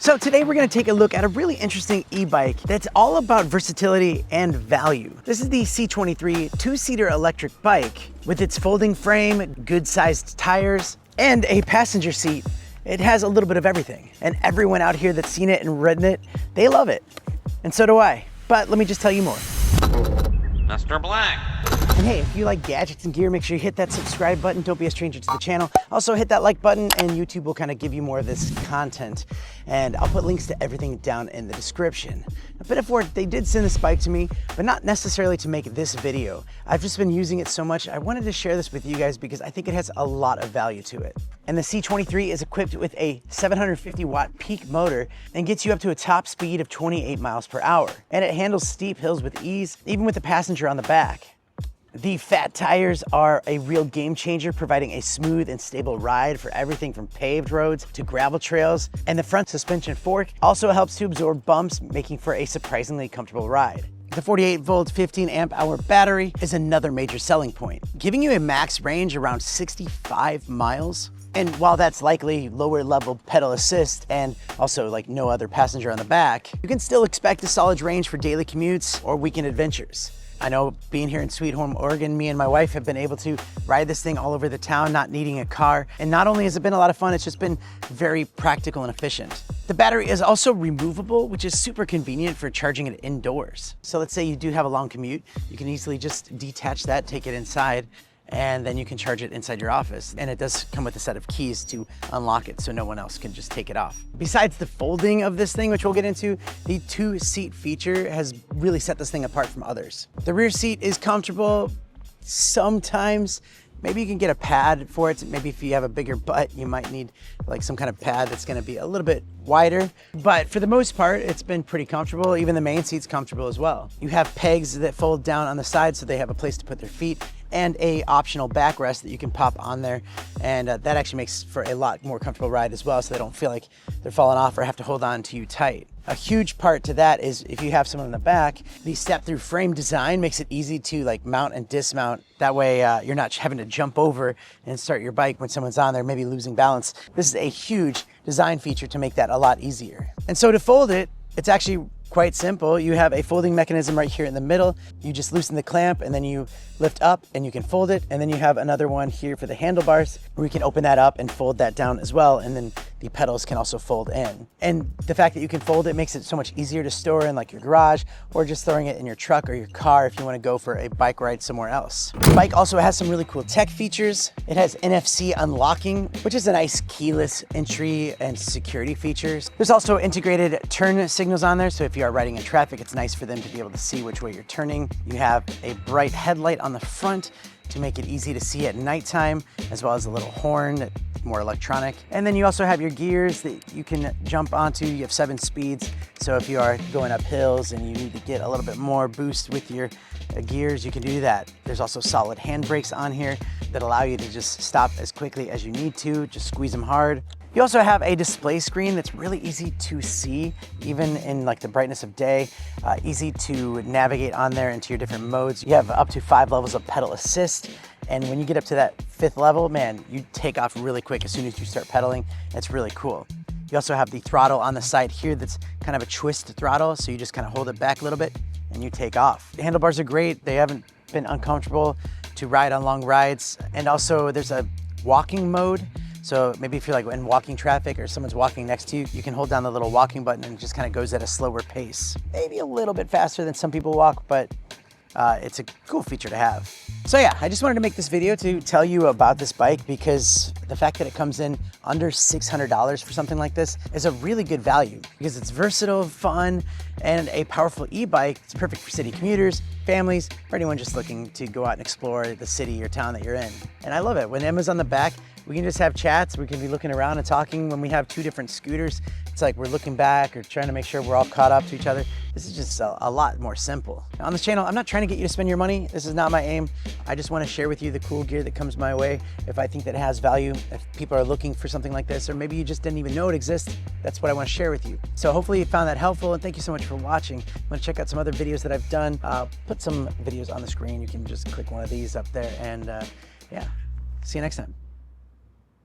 So today we're gonna take a look at a really interesting e-bike that's all about versatility and value. This is the C23 two-seater electric bike with its folding frame, good-sized tires, and a passenger seat. It has a little bit of everything. And everyone out here that's seen it and ridden it, they love it. And so do I. But let me just tell you more. MrBlack. And hey, if you like gadgets and gear, make sure you hit that subscribe button. Don't be a stranger to the channel. Also hit that like button and YouTube will kind of give you more of this content. And I'll put links to everything down in the description. A bit of work, they did send this bike to me, but not necessarily to make this video. I've just been using it so much, I wanted to share this with you guys because I think it has a lot of value to it. And the C23 is equipped with a 750 watt peak motor and gets you up to a top speed of 28 miles per hour. And it handles steep hills with ease, even with a passenger on the back. The fat tires are a real game changer, providing a smooth and stable ride for everything from paved roads to gravel trails. And the front suspension fork also helps to absorb bumps, making for a surprisingly comfortable ride. The 48 volt 15 amp hour battery is another major selling point, giving you a max range around 65 miles. And while that's likely lower level pedal assist and also like no other passenger on the back, you can still expect a solid range for daily commutes or weekend adventures. I know being here in Sweet Home, Oregon, me and my wife have been able to ride this thing all over the town, not needing a car. And not only has it been a lot of fun, it's just been very practical and efficient. The battery is also removable, which is super convenient for charging it indoors. So let's say you do have a long commute, you can easily just detach that, take it inside, and then you can charge it inside your office. And it does come with a set of keys to unlock it so no one else can just take it off. Besides the folding of this thing, which we'll get into, the two-seat feature has really set this thing apart from others. The rear seat is comfortable sometimes. Maybe you can get a pad for it. Maybe if you have a bigger butt, you might need like some kind of pad that's gonna be a little bit wider. But for the most part, it's been pretty comfortable. Even the main seat's comfortable as well. You have pegs that fold down on the side so they have a place to put their feet, and a optional backrest that you can pop on there. And that actually makes for a lot more comfortable ride as well, so they don't feel like they're falling off or have to hold on to you tight. A huge part to that is if you have someone in the back, the step-through frame design makes it easy to like mount and dismount. That way you're not having to jump over and start your bike when someone's on there, maybe losing balance. This is a huge design feature to make that a lot easier. And so to fold it, it's actually quite simple. You have a folding mechanism right here in the middle. You just loosen the clamp and then you lift up and you can fold it. And then you have another one here for the handlebars where you can open that up and fold that down as well. And then the pedals can also fold in. And the fact that you can fold it makes it so much easier to store in like your garage or just throwing it in your truck or your car if you want to go for a bike ride somewhere else. The bike also has some really cool tech features. It has NFC unlocking, which is a nice keyless entry and security features. There's also integrated turn signals on there. So if you are riding in traffic, it's nice for them to be able to see which way you're turning. You have a bright headlight on the front to make it easy to see at nighttime, as well as a little horn that's more electronic. And then you also have your gears that you can jump onto. You have 7 speeds. So if you are going up hills and you need to get a little bit more boost with your gears, you can do that. There's also solid handbrakes on here that allow you to just stop as quickly as you need to, just squeeze them hard. You also have a display screen that's really easy to see, even in like the brightness of day, easy to navigate on there into your different modes. You have up to 5 levels of pedal assist. And when you get up to that 5th level, man, you take off really quick as soon as you start pedaling. It's really cool. You also have the throttle on the side here that's kind of a twist throttle. So you just kind of hold it back a little bit and you take off. The handlebars are great. They haven't been uncomfortable to ride on long rides. And also there's a walking mode. So maybe if you're like in walking traffic or someone's walking next to you, you can hold down the little walking button and it just kind of goes at a slower pace. Maybe a little bit faster than some people walk, but it's a cool feature to have. So yeah, I just wanted to make this video to tell you about this bike because the fact that it comes in under $600 for something like this is a really good value because it's versatile, fun, and a powerful e-bike. It's perfect for city commuters, families, or anyone just looking to go out and explore the city or town that you're in. And I love it. When Emma's on the back, we can just have chats. We can be looking around and talking. When we have 2 different scooters, it's like we're looking back or trying to make sure we're all caught up to each other. This is just a lot more simple. On this channel, I'm not trying to get you to spend your money. This is not my aim. I just want to share with you the cool gear that comes my way. If I think that it has value, if people are looking for something like this, or maybe you just didn't even know it exists, that's what I want to share with you. So hopefully you found that helpful, and thank you so much for watching. I'm going to check out some other videos that I've done. I'll put some videos on the screen. You can just click one of these up there, and yeah, see you next time.